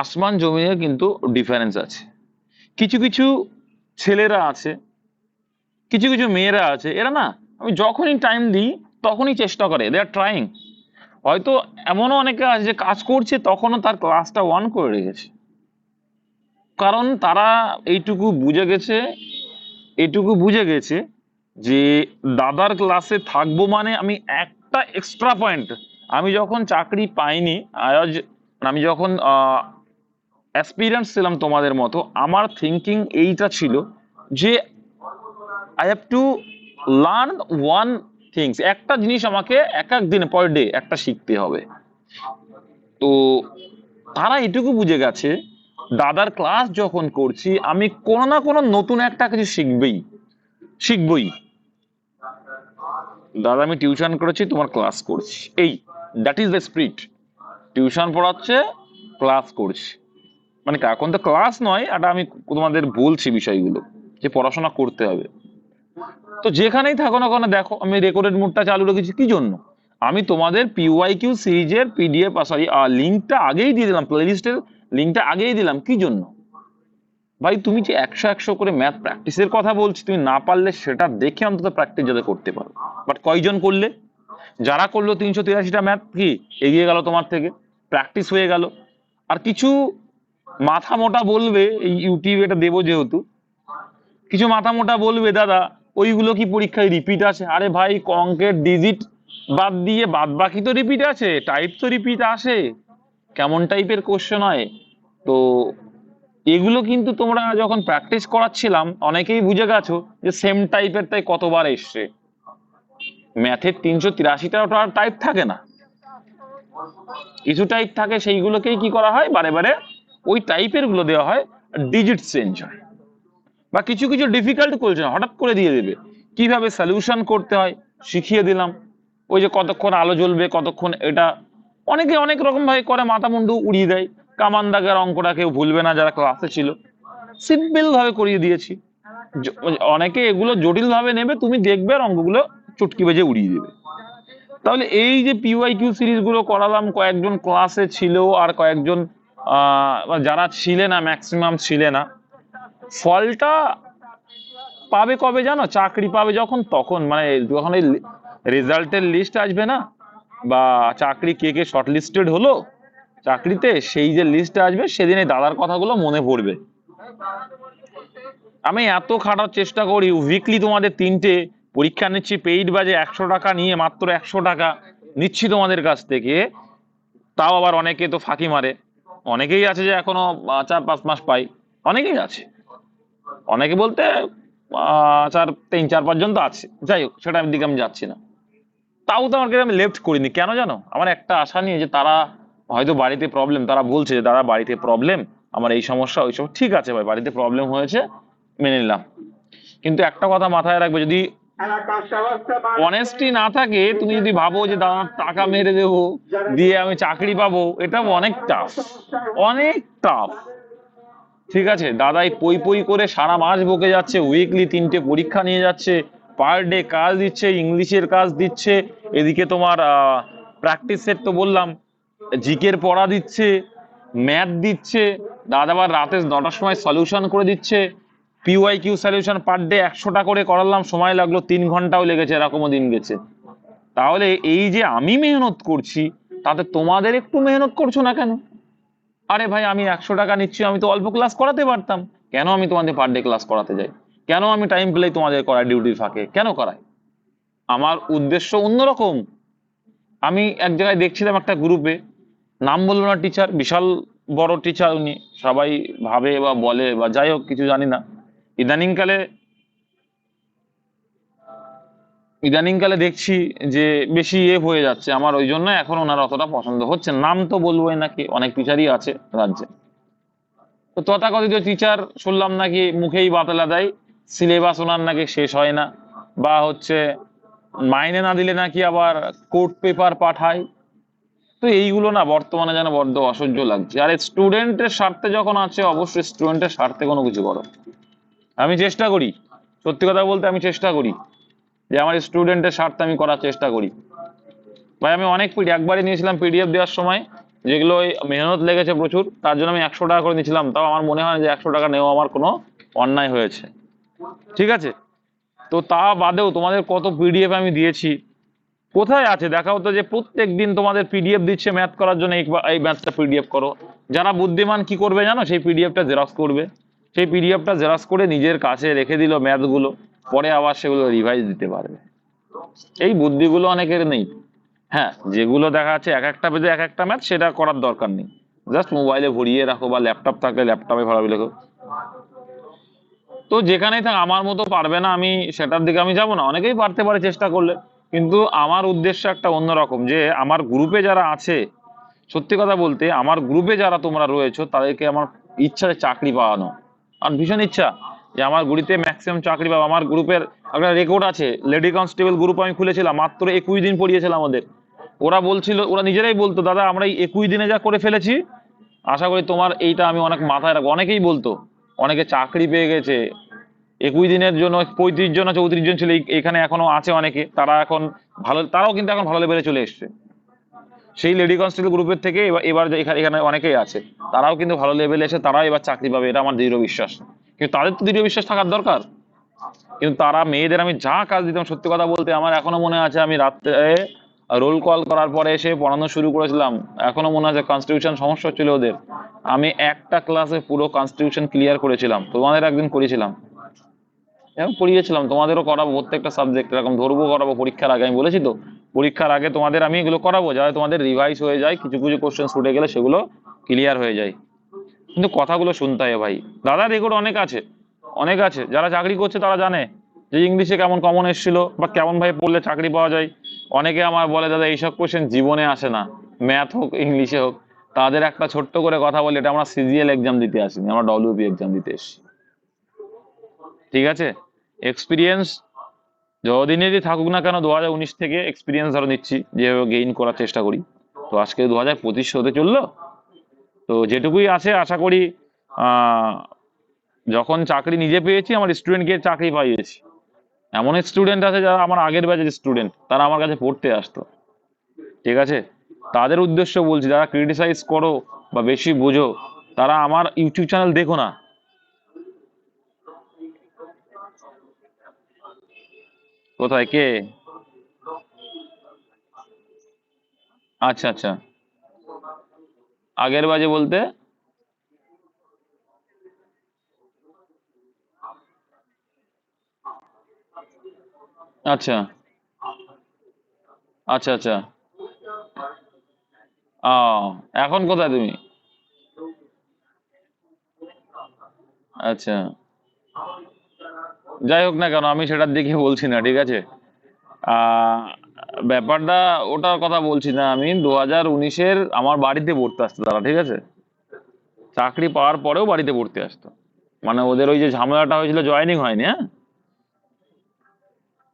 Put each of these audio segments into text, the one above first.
আসমান জমিনের কিন্তু ডিফারেন্স আছে। কিছু কিছু ছেলেরা আছে, কিছু কিছু মেয়েরা আছে, এরা না আমি যখনই টাইম দিই তখনই চেষ্টা করে, দে আর ট্রাইং। হয়তো এমনও অনেকে আছে যে কাজ করছে তখনও তার ক্লাসটা অন করে রেখেছে, কারণ তারা এইটুকু বুঝে গেছে, যে দাদার ক্লাসে থাকবো মানে আমি একটা এক্সট্রা পয়েন্ট। আমি যখন চাকরি পাইনি, আমি যখন অ্যাসপিরেন্স ছিলাম তোমাদের মতো, আমার থিঙ্কিং এইটা ছিল যে I have to learn one things, একটা জিনিস আমাকে এক এক দিন পার ডে একটা শিখতে হবে। তো তারা এটুকু বুঝে গেছে দাদার ক্লাস যখন করছি আমি কোনো না কোনো নতুন একটা কিছু শিখবই। দাদা আমি টিউশন করেছি, তোমার ক্লাস করছি, এই that is the spirit. Tuition পড়াচ্ছে, ক্লাস করছি, মানে এখন তো ক্লাস নয়, এটা আমি তোমাদের বলছি বিষয়গুলো যে পড়াশোনা করতে হবে। তো যেখানেই থাকো না কেন দেখো আমি রেকর্ডেড মোডটা চালু রেখেছি কি জন্য, আমি তোমাদের পিওয়াইকিউ সিরিজের পিডিএফ সরি লিঙ্কটা আগেই দিয়ে দিলাম, প্লেলিস্টের লিঙ্কটা আগেই দিলাম কি জন্য, ভাই তুমি যে 100 করে ম্যাথ প্র্যাকটিসের কথা বলছি, তুমি না পারলে সেটা দেখে অন্তত প্র্যাকটিস যাতে করতে পারো। বাট কয়জন করলে? যারা করলো 383টা ম্যাথ কি এগিয়ে গেল তোমার থেকে, প্র্যাকটিস হয়ে গেল। আর কিছু মাথা মোটা বলবে, এই ইউটিউবে এটা দেবো যেহেতু, কিছু মাথা মোটা বলবে দাদা ওইগুলো কি পরীক্ষায় রিপিট আছে? আরে ভাই অঙ্কের ডিজিট বাদ দিয়ে বাদ বাকি তো রিপিট আছে, টাইপ তো রিপিট আসে, কেমন টাইপের কোশ্চেন হয়। তো এগুলো কিন্তু তোমরা যখন প্র্যাকটিস করাচ্ছিলাম অনেকেই বুঝে গেছো যে সেম টাইপের তাই কতবার এসছে। ম্যাথের 383টা টাইপ থাকে না, কিছু টাইপ থাকে, সেইগুলোকেই কি করা হয় বারে বারে ওই টাইপের গুলো দেওয়া হয়, ডিজিট চেঞ্জ হয়। বা কিছু কিছু ডিফিকাল্ট কোয়েশ্চেন হঠাৎ করে দিয়ে দেবে, কিভাবে সলিউশন করতে হয় শিখিয়ে দিলাম। ওই যে কতক্ষণ আলো জ্বলবে, কতক্ষণ এটা, অনেকে অনেক রকম ভাবে করে, মাথা মুন্ডু উড়িয়ে দেয়। কামান দাগের অঙ্কটা কেউ ভুলবে না যারা ক্লাসে ছিল, সিম্পল ভাবে করিয়ে দিয়েছি। অনেকে এগুলো জটিল ভাবে নেবে, তুমি দেখবে আর অঙ্কগুলো চুটকি বেজে উড়িয়ে দেবে। তাহলে এই যে পিওয়াইকিউ সিরিজ গুলো করালাম, কয়েকজন ক্লাসে ছিল আর কয়েকজন যারা ছিলে না, ম্যাক্সিমাম ছিলে না, ফলটা পাবে কবে জানো? চাকরি পাবে যখন, তখন মানে যখন এই রেজাল্টের লিস্ট আসবে না, বা চাকরি কে কে শর্ট লিস্টেড হলো চাকরিতে, সেই যে লিস্ট আসবে সেদিন এই দাদার কথাগুলো মনে পড়বে। আমি এত খাটার চেষ্টা করি, উইকলি তোমাদের 3টে পরীক্ষা নিচ্ছি, পেইড বাজে 100 টাকা নিয়ে, মাত্র 100 টাকা নিচ্ছি তোমাদের কাছ থেকে। তাও আবার অনেকে তো ফাঁকি মারে, অনেকেই আছে যে এখনো 4-5 মাস পাই, অনেকেই আছে, অনেকে বলতে 3-4-5 জন তো আছে, যাই হোক সেটার দিকে আমি যাচ্ছি না। তাও তো আমাকে আমি লেফট করিনি, কেন জানো? আমার একটা আশা নিয়ে যে তারা হয়তো বাড়িতে প্রবলেম, তারা বলছে যে দাদা বাড়িতে প্রবলেম, আমার এই সমস্যা ওই সমস্যা, ঠিক আছে ভাই বাড়িতে প্রবলেম হয়েছে মেনে নিলাম, কিন্তু একটা কথা মাথায় রাখবে, যদি অনেস্টি না থাকে, তুমি যদি ভাবো যে দাদা টাকা মেরে দেবো দিয়ে আমি চাকরি পাবো, এটা অনেক টাফ, অনেক টাফ। ঠিক আছে, দাদাই পই পই করে সারা মাস বকে যাচ্ছে, উইকলি 3টে পরীক্ষা নিয়ে যাচ্ছে, পার ডে কাজ দিচ্ছে, ইংলিশের কাজ দিচ্ছে, এদিকে তোমার প্র্যাকটিস সেট তো বললাম, জিকের পড়া দিচ্ছে, ম্যাথ দিচ্ছে, দাদা আবার রাতে 9টার সময় সলিউশন করে দিচ্ছে, পিওয়াইকিউ সলিউশন পার ডে 100টা করে করালাম, সময় লাগলো 3 ঘন্টাও লেগেছে, এরকমও দিন গেছে। তাহলে এই যে আমি মেহনত করছি, তাতে তোমাদের একটু মেহনত করছো না কেন? আরে ভাই আমি 100 টাকা নিচ্ছি, আমি তো অল্প ক্লাস করাতে পারতাম, কেন আমি তোমাদের পার ডে ক্লাস করাতে যাই? কেন আমি টাইম পেলেই তোমাদের করাই ডিউটির ফাঁকে কেন করাই? আমার উদ্দেশ্য অন্যরকম। আমি এক জায়গায় দেখছিলাম একটা গ্রুপে, নাম বলবো না, টিচার, বিশাল বড় টিচার উনি, সবাই ভাবে বা বলে বা যাই হোক কিছু জানি না, ইদানিংকালে ইদানিংকালে দেখছি যে বেশি হয়ে যাচ্ছে, আমার ওই জন্য এখন ওনার অতটা পছন্দ হচ্ছে না। নাম তো বলবোই নাকি, অনেক টিচারই আছে রাজ্যে। তো তথাকথিত টিচার শুনলাম নাকি মুখেই বাতলা দেয়, সিলেবাস ওনার নাকি শেষ হয় না, বা হচ্ছে মাইনে না দিলে নাকি আবার কোর্ট পেপার পাঠায়। তো এইগুলো না বর্তমানে যেন বড্ড অসহ্য লাগছে। আর স্টুডেন্টের স্বার্থে যখন আছে, অবশ্যই স্টুডেন্টের স্বার্থে কোনো কিছু করো। আমি চেষ্টা করি, সত্যি কথা বলতে আমি চেষ্টা করি যে আমার স্টুডেন্টের স্বার্থে আমি করার চেষ্টা করি। ভাই আমি অনেক একবারই নিয়েছিলাম পিডিএফ দেওয়ার সময় যেগুলো ওই মেহনত লেগেছে প্রচুর, তার জন্য আমি 100 টাকা করে নিয়েছিলাম, তাও আমার মনে হয় যে 100 টাকা নেওয়া আমার কোনো অন্যায় হয়েছে। ঠিক আছে, তো তা বাদেও তোমাদের কত পিডিএফ আমি দিয়েছি, কোথায় আছে দেখাও তো, যে প্রত্যেক দিন তোমাদের পিডিএফ দিচ্ছে ম্যাথ করার জন্য, এই ম্যাথটা পিডিএফ করো। যারা বুদ্ধিমান কি করবে জানো, সেই পিডিএফটা জেরক্স করবে, সেই পিডিএফটা জেরক্স করে নিজের কাছে রেখে দিল ম্যাথগুলো, পরে আবার সেগুলো রিভাইজ দিতে পারবে। এই বুদ্ধিগুলো অনেকের নেই। হ্যাঁ, যেগুলো দেখা যাচ্ছে এক একটা পেজে এক একটা ম্যাথ, সেটা করার দরকার নেই, জাস্ট মোবাইলে ভরিয়ে রাখো বা ল্যাপটপ থাকলে ল্যাপটপে ভালো লেখো। তো যেখানেই থাক, আমার মতো পারবে না আমি সেটার দিকে আমি যাব না, অনেকেই পারতে পারে চেষ্টা করলে, কিন্তু আমার উদ্দেশ্য একটা অন্যরকম, যে আমার গ্রুপে যারা আছে, সত্যি কথা বলতে আমার গ্রুপে যারা তোমরা রয়েছো তাদেরকে আমার ইচ্ছা যে চাকরি পাওয়ানো, আর ভীষণ ইচ্ছা যে আমার গ্রুপে ম্যাক্সিমাম চাকরি পাবো। আমার গ্রুপের একটা রেকর্ড আছে, লেডি কনস্টেবল গ্রুপ আমি খুলেছিলাম, মাত্র 21 দিন পড়িয়েছিলাম ওদের। ওরা বলছিল, ওরা নিজেরাই বলতো, দাদা আমরা এই 21 দিনে যা করে ফেলেছি, আশা করি তোমার এইটা আমি অনেক মাথায় রাখবো। অনেকেই বলতো, অনেকে চাকরি পেয়ে গেছে 21 দিনের জন্য। 35 জন না 34 জন ছিল এখানে, এখনো আছে অনেকে, তারা এখন ভালো, তারাও কিন্তু এখন ভালো লেভেলে চলে এসছে। সেই লেডি কনস্টেবল গ্রুপের থেকে এবার এবার যে এখানে অনেকেই আছে, তারাও কিন্তু ভালো লেভেলে এসে তারাও এবার চাকরি পাবে, এটা আমার দৃঢ় বিশ্বাস। কিন্তু তাদের তো দৃঢ় বিশ্বাস থাকার দরকার। কিন্তু তারা, মেয়েদের আমি যা কাজ দিতাম, সত্যি কথা বলতে আমার এখনো মনে আছে, আমি রাত্রে রোল কল করার পরে এসে পড়ানো শুরু করেছিলাম। এখনো মনে আছে কনস্টিটিউশন সমস্যা ছিল ওদের, আমি একটা ক্লাসে পুরো কনস্টিটিউশন ক্লিয়ার করেছিলাম, তোমাদের একদিন করেছিলাম, এবং পড়িয়েছিলাম, তোমাদেরও করাবো প্রত্যেকটা সাবজেক্ট এরকম ধরবো, করাবো পরীক্ষার আগে। আমি বলেছি তো, পরীক্ষার আগে তোমাদের আমি এগুলো করাবো, যাতে তোমাদের রিভাইজ হয়ে যায়, কিছু কিছু কোশ্চেন ছুটে গেলে সেগুলো ক্লিয়ার হয়ে যায়। কিন্তু কথাগুলো শুনতে হয় ভাই, দাদা রেকর্ড অনেক আছে, অনেক আছে। যারা চাকরি করছে তারা জানে যে ইংলিশে কেমন কমন এসেছিল বা কেমন ভাবে পড়লে চাকরি পাওয়া যায়। অনেকে আমার বলে, দাদা এইসব কোশ্চেন জীবনে আসে না, ম্যাথ হোক ইংলিশে হোক। তাদের একটা ছোট্ট করে কথা বলি, এটা আমরা সিজিএল এক্সাম দিতে আসিনি, আমরা ডব্লিউপি এক্সাম দিতে এসেছি। ঠিক আছে, এক্সপিরিয়েন্স যতদিনেরই থাকুক না কেন, 2019 থেকে এক্সপিরিয়েন্স ধরো নিচ্ছি, যেভাবে গেইন করার চেষ্টা করি। তো আজকে 2025 হতে চললো, তো যেটুকুই আছে আশা করি আহ যখন চাকরি নিজে পেয়েছি, আমার স্টুডেন্টকে চাকরি পাইয়েছি। এমন স্টুডেন্ট আছে যারা আমার আগের ব্যাচের স্টুডেন্ট, তারা আমার কাছে পড়তে আসতো। ঠিক আছে, তাদের উদ্দেশ্য বলছি, যারা ক্রিটিসাইজ করো বা বেশি বোঝো, তারা আমার ইউটিউব চ্যানেল দেখো না। কোথায় কে? আচ্ছা আচ্ছা, আগের বাজে বলতে? আচ্ছা আচ্ছা আচ্ছা। আহ এখন কোথায় তুমি? আচ্ছা, যাই হোক না কেন, আমি সেটার দিকে বলছি না, ঠিক আছে। আহ ব্যাপারটা ওটার কথা বলছি না, আমি 2019-এর আমার বাড়িতে পড়তে আসতো তারা, ঠিক আছে, চাকরি পাওয়ার পরেও বাড়িতে পড়তে আসতো। মানে ওদের ওই যে ঝামেলাটা হয়েছিল, জয়েনিং হয়নি, হ্যাঁ,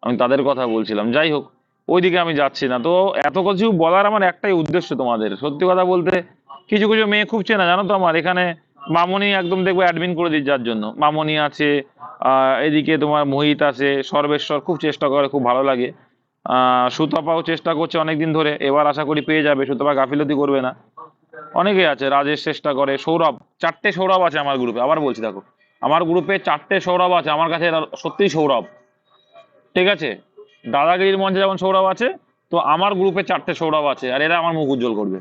আমি তাদের কথা বলছিলাম। যাই হোক, ওইদিকে আমি যাচ্ছি না। তো এত কিছু বলার আমার একটাই উদ্দেশ্য তোমাদের, সত্যি কথা বলতে, কিছু কিছু মেয়ে খুব চেনা জানো তো আমার এখানে। মামনি একদম দেখবো অ্যাডমিন করে দিই, যার জন্য মামনি আছে। এদিকে তোমার মোহিত আছে, সর্বেশ্বর খুব চেষ্টা করে, খুব ভালো লাগে। সুতপাও চেষ্টা করছে অনেকদিন ধরে, এবার আশা করি পেয়ে যাবে, সুতপা গাফিলতি করবে না। অনেকে আছে, রাজেশ চেষ্টা করে, সৌরভ, 4টে সৌরভ আছে আমার গ্রুপে, আবার বলছি দেখো, আমার গ্রুপে 4টে সৌরভ আছে, আমার কাছে এরা সত্যিই সৌরভ। ঠিক আছে, দাদাগিরির মঞ্চে যেমন সৌরভ আছে, তো আমার গ্রুপে 4টে সৌরভ আছে, আর এরা আমার মুখ উজ্জ্বল করবে।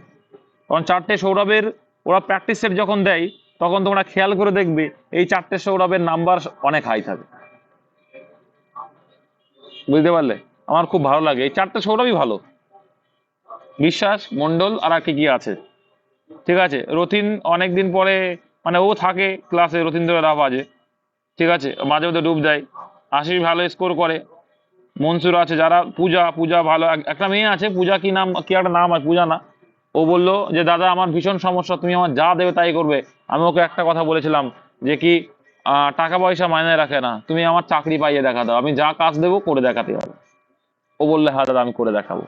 কারণ 4টে সৌরভের, ওরা প্র্যাকটিস সেট যখন দেয়, তখন তোমরা খেয়াল করে দেখবে এই 4টে সৌরভের নাম্বার অনেক হাই থাকে। বুঝতে পারলে? আমার খুব ভালো লাগে, এই 4টে সৌরভই ভালো। বিশ্বাস, মন্ডল, আর কি কি আছে। ঠিক আছে, রথিন অনেকদিন পরে, মানে ও থাকে ক্লাসে, রথীন্দ্র রাভ আছে। ঠিক আছে, মাঝে মধ্যে ডুব দেয়। আশিস ভালো স্কোর করে। মনসুর আছে, যারা পূজা, পূজা ভালো, একটা মেয়ে আছে, পূজা কি নাম, কি একটা নাম আছে, পূজা না। ও বললো যে দাদা আমার ভীষণ সমস্যা, তুমি আমার যা দেবে তাই করবে। আমি ওকে একটা কথা বলেছিলাম, যে কি টাকা পয়সা মায়নে রাখে না, তুমি আমার চাকরি পাইয়ে দেখা দাও, আমি যা কাজ দেবো করে দেখাতে হবে। ও বললে হ্যাঁ দাদা আমি করে দেখাবো।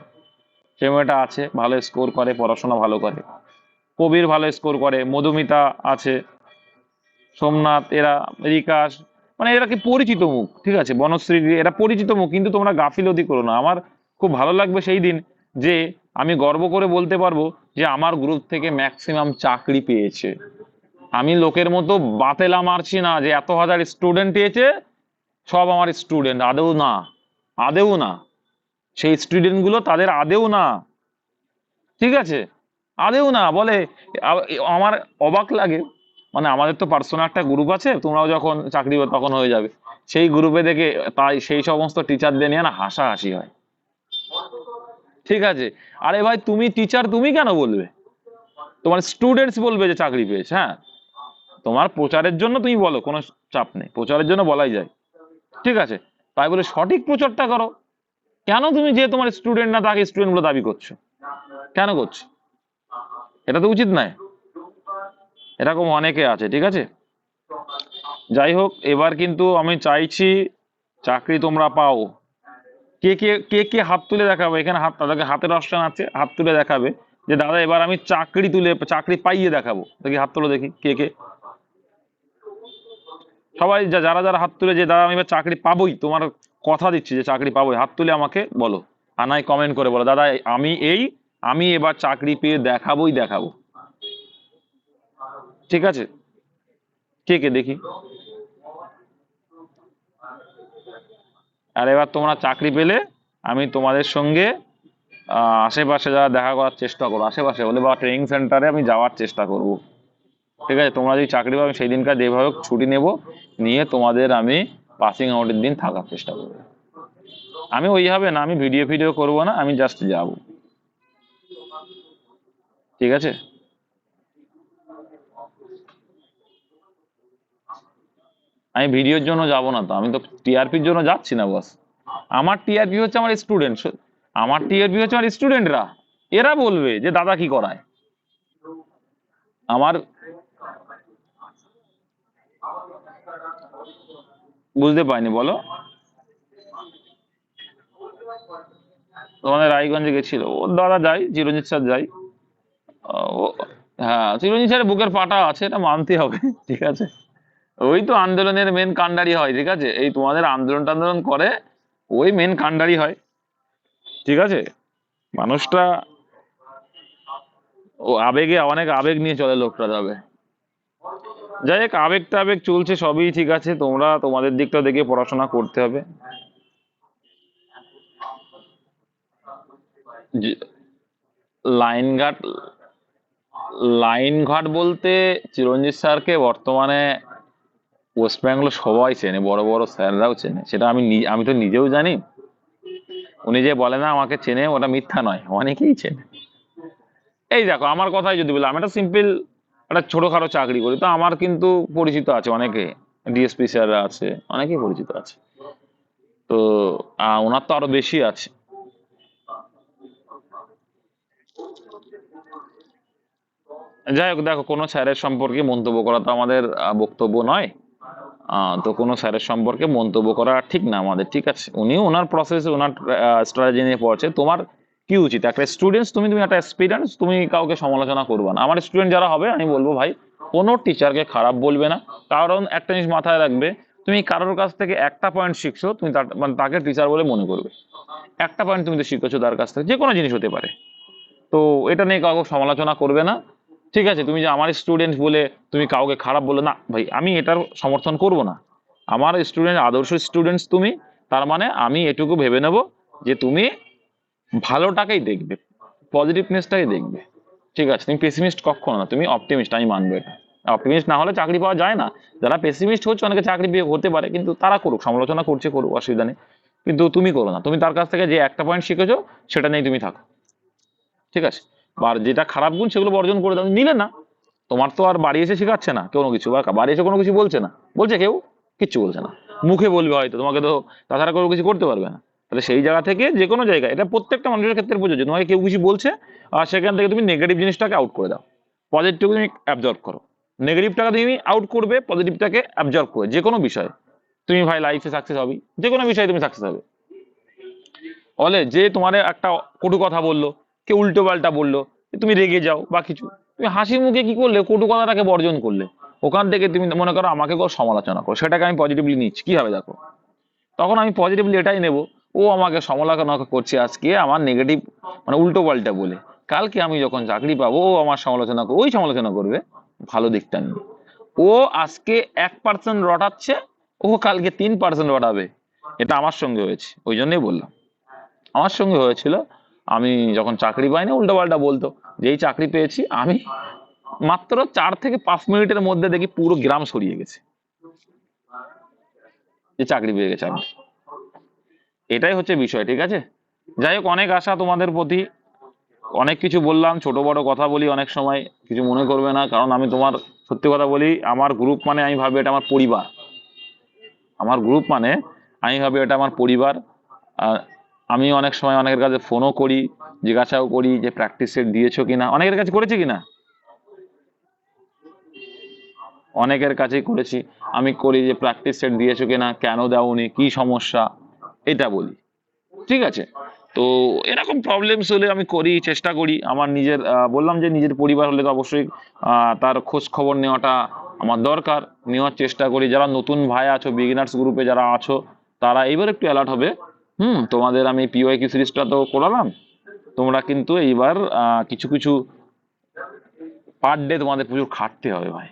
সে মেয়েটা আছে, ভালো স্কোর করে, পড়াশোনা ভালো করে। কবির ভালো স্কোর করে, মধুমিতা আছে, সোমনাথ, এরা, বিকাশ, মানে এরা কি পরিচিত মুখ, ঠিক আছে, বনশ্রী, এরা পরিচিত মুখ, কিন্তু তোমরা গাফিলতি করো না। আমার খুব ভালো লাগবে সেই দিন, যে আমি গর্ব করে বলতে পারবো যে আমার গ্রুপ থেকে ম্যাক্সিমাম চাকরি পেয়েছে। আমি লোকের মতো বাতেলা মারছি না যে এত হাজার স্টুডেন্ট পেয়েছে সব আমার স্টুডেন্ট, আদেও না, আদেও না। সেই স্টুডেন্ট গুলো তাদের আদেও না, ঠিক আছে, আদেও না বলে। আমার অবাক লাগে, মানে আমাদের তো পার্সোনাল একটা গ্রুপ আছে, তোমরাও যখন চাকরি তখন হয়ে যাবে, সেই গ্রুপে দেখে তাই সেই সমস্ত টিচারদের নিয়ে না হাসাহাসি হয়, ঠিক আছে। আরে ভাই তুমি টিচার, তুমি কেন বলবে? তোমার স্টুডেন্টস বলবে যে চাকরি পেয়েছে। হ্যাঁ, তোমার প্রচারের জন্য তুমি বলো, কোনো চাপ নেই, প্রচারের জন্য বলাই যায়, ঠিক আছে। তাই বলে সঠিক প্রচারটা করো। কেন তুমি যে তোমার স্টুডেন্ট না তাকে স্টুডেন্ট বলে দাবি করছো, কেন করছো? এটা তো উচিত নয়। এরকম অনেকে আছে, ঠিক আছে। যাই হোক, এবার কিন্তু আমি চাইছি চাকরি তোমরা পাও। কে কে কে কে হাত তুলে দেখাবে এখানে, হাত, তাদেরকে হাতের অপশন আছে, হাত তুলে দেখাবে যে দাদা এবার আমি চাকরি পাইয়ে দেখাবো। দেখি হাত তুলে দেখি কে কে। সবাই যারা যারা হাত তুলে যে দাদা আমি এবার চাকরি পাবোই, তোমার কথা দিচ্ছি যে চাকরি পাবোই, হাত তুলে আমাকে বলো। আর নাই কমেন্ট করে বলো দাদা আমি এবার চাকরি পেয়ে দেখাবোই দেখাবো, ঠিক আছে। কে কে দেখি। আর এবার তোমরা চাকরি পেলে আমি তোমাদের সঙ্গে আশেপাশে যারা দেখা করার চেষ্টা করো, আশেপাশে হলে বা ট্রেনিং সেন্টারে আমি যাওয়ার চেষ্টা করব, ঠিক আছে। তোমরা যদি চাকরি পাও আমি সেই দিনকার যেভাবে হোক ছুটি নেব, নিয়ে তোমাদের আমি পাসিং আউটের দিন থাকার চেষ্টা করবো। আমি ওইভাবে না, আমি ভিডিও করবো না, আমি জাস্ট যাব, ঠিক আছে। আমি ভিডিওর জন্য যাব না তো, আমি তো টিআরপির জন্য যাচ্ছি না বস। আমার টিআরপি হচ্ছে আমার স্টুডেন্ট, আমার টিআরপি হচ্ছে আমার স্টুডেন্টরা। এরা বলবে যে দাদা কি করায়। আমার বুঝতে পারিনি, বলো। তোমাদের রায়গঞ্জে গেছিল ও দাদা, যাই চিরঞ্জিত স্যার যাই। ও, হ্যাঁ চিরঞ্জিত স্যারের বুকের পাটা আছে, এটা মানতে হবে, ঠিক আছে। ওই তো আন্দোলনের মেন কাণ্ডারি হয়, ঠিক আছে। এই তোমাদের আন্দোলন টান্দোলন করে ওই মেন কাণ্ডারি হয়, ঠিক আছে। মানুষটা ও আবেগে, অনেক আবেগ নিয়ে চলে লোকটা, যাবে। যাই হোক, আবেগ টাবেগ চলছে সবই ঠিক আছে, তোমরা তোমাদের দিকটা দেখে পড়াশোনা করতে হবে। লাইন ঘাট, লাইন ঘাট বলতে চিরঞ্জিত স্যারকে বর্তমানে ওয়েস্ট বেঙ্গল সবাই চেনে, বড় বড় স্যাররাও চেনে, সেটা আমি তো নিজেও জানি। উনি যে বলে না আমাকে চেনে, ওটা মিথ্যা নয়, অনেকেই চেনে। এই দেখো আমার কথাই যদি বলি, আমি একটা সিম্পল একটা ছোটখাটো চাকরি করি, তো আমার কিন্তু পরিচিত আছে অনেকে, ডিএসপি স্যাররা আছে, অনেকেই পরিচিত আছে। তো ওনার তো আরো বেশি আছে। যাই হোক, দেখো কোনো স্যারের সম্পর্কে মন্তব্য করা তো আমাদের বক্তব্য নয়। তো কোনো স্যারের সম্পর্কে মন্তব্য করা ঠিক না আমাদের, ঠিক আছে। উনি ওনার প্রসেস, ওনার স্ট্র্যাটেজি নিয়ে পড়ছে। তোমার কি উচিত, একটা স্টুডেন্টস তুমি, তুমি একটা এক্সপিরিয়েন্স, তুমি কাউকে সমালোচনা করবে না। আমার স্টুডেন্ট যারা হবে আমি বলবো ভাই কোনো টিচারকে খারাপ বলবে না, কারণ একটা জিনিস মাথায় রাখবে, তুমি কারোর কাছ থেকে একটা পয়েন্ট শিখছো, তুমি মানে তাকে টিচার বলে মনে করবে। একটা পয়েন্ট তুমি তো শিখেছো তার কাছ থেকে, যে কোনো জিনিস হতে পারে। তো এটা নিয়ে কাউকে সমালোচনা করবে না, ঠিক আছে। তুমি যে আমার স্টুডেন্ট বলে তুমি কাউকে খারাপ বলে না ভাই, আমি এটার সমর্থন করব না। আমার স্টুডেন্ট আদর্শ স্টুডেন্টস তুমি, তার মানে আমি এটুকু ভেবে নেব যে তুমি ভালোটাকেই দেখবে, পজিটিভনেসটাই দেখবে, ঠিক আছে। তুমি পেসিমিস্ট কখনো না, তুমি অপটিমিস্ট, আমি মানবো এটা। অপটিমিস্ট না হলে চাকরি পাওয়া যায় না। যারা পেসিমিস্ট হচ্ছে অনেকে চাকরি পেয়ে হতে পারে, কিন্তু তারা করুক, সমালোচনা করছে করুক, অসুবিধা নেই। কিন্তু তুমি করো না, তুমি তার কাছ থেকে যে একটা পয়েন্ট শিখেছো সেটা নিয়ে তুমি থাকো, ঠিক আছে। আর যেটা খারাপ গুণ সেগুলো বর্জন করে দাও, নিলে না। তোমার তো আর বাড়ি এসে শেখাচ্ছে না কোনো কিছু, বা বাড়ি এসে কোনো কিছু বলছে না, বলছে কেউ কিচ্ছু বলছে না, মুখে বলবে হয়তো, তোমাকে তো তাছাড়া কোনো কিছু করতে পারবে না। তাহলে সেই জায়গা থেকে যে কোনো জায়গায়, এটা প্রত্যেকটা মানুষের ক্ষেত্রে প্রযোজ্য, তোমাকে কেউ কিছু বলছে আর সেখান থেকে তুমি নেগেটিভ জিনিসটাকে আউট করে দাও, পজিটিভ তুমি অ্যাবজর্ব করো। নেগেটিভটাকে তুমি আউট করবে, পজিটিভটাকে অ্যাবজর্ব করে, যে কোনো বিষয় তুমি ভাই লাইফে সাকসেস হবে, যে কোনো বিষয়ে তুমি সাকসেস হবে। বলে যে তোমার একটা কটু কথা বললো, কেউ উল্টো পাল্টা বললো, তুমি রেগে যাও বা কিছু, তুমি হাসি মুখে কি করলে কটু কথাটাকে বর্জন করলে, ওখান থেকে তুমি মনে করো আমাকে কেউ সমালোচনা করো, সেটাকে আমি পজিটিভলি নিচ্ছি, কি হবে দেখো, তখন আমি পজিটিভলি এটাই নেব, ও আমাকে সমালোচনা করছে আজকে আমার নেগেটিভ মানে উল্টো পাল্টা বলে, কালকে আমি যখন চাকরি পাবো ও আমার সমালোচনা করবে, ওই সমালোচনা করবে ভালো দিকটা নিয়ে। ও আজকে 1% রটাচ্ছে, ও কালকে 3% রটাবে। এটা আমার সঙ্গে হয়েছে, ওই জন্যই বললাম। আমার সঙ্গে হয়েছিল, আমি যখন চাকরি পাইনি উল্টো পাল্টা বলতো, যেই চাকরি পেয়েছি আমি মাত্র 4 থেকে 5 মিনিটের মধ্যে দেখি পুরো গ্রাম সরিয়ে গেছে যে চাকরি পেয়ে গেছে আমি। এটাই হচ্ছে বিষয়, ঠিক আছে। যাই হোক, অনেক আশা তোমাদের প্রতি, অনেক কিছু বললাম, ছোট বড় কথা বলি অনেক সময়, কিছু মনে করবে না, কারণ আমি তোমার সত্যি কথা বলি, আমার গ্রুপ মানে আমি ভাবি এটা আমার পরিবার। আমার গ্রুপ মানে আমি ভাবি এটা আমার পরিবার। আর আমি অনেক সময় অনেকের কাছে ফোনও করি, জিজ্ঞাসাও করি যে প্র্যাকটিস সেট দিয়েছো কিনা, অনেকের কাছে করেছি কিনা, অনেকের কাছেই করেছি। আমি করি যে প্র্যাকটিস সেট দিয়েছো কিনা, কেন দাওনি, কি সমস্যা, এটা বলি, ঠিক আছে। তো এরকম প্রবলেমস হলে আমি করি, চেষ্টা করি আমার নিজের, বললাম যে নিজের পরিবার হলে তো অবশ্যই তার খোঁজ খবর নেওয়াটা আমার দরকার, নেওয়ার চেষ্টা করি। যারা নতুন ভাই আছো, বিগিনার্স গ্রুপে যারা আছো, তারা এইবার একটু অ্যালার্ট হবে। তোমাদের আমি পিওয়াইকিউ সিরিজটা তো করালাম, তোমরা কিন্তু এইবার কিছু কিছু পার ডে তোমাদের প্রচুর খাটতে হবে ভাই,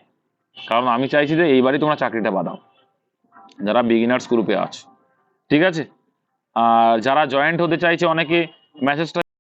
কারণ আমি চাইছি যে এইবারই তোমরা চাকরিটা বাদাও, যারা বিগিনার্স গ্রুপে আছো, ঠিক আছে। আর যারা জয়েন্ট হতে চাইছে, অনেকে মেসেজটা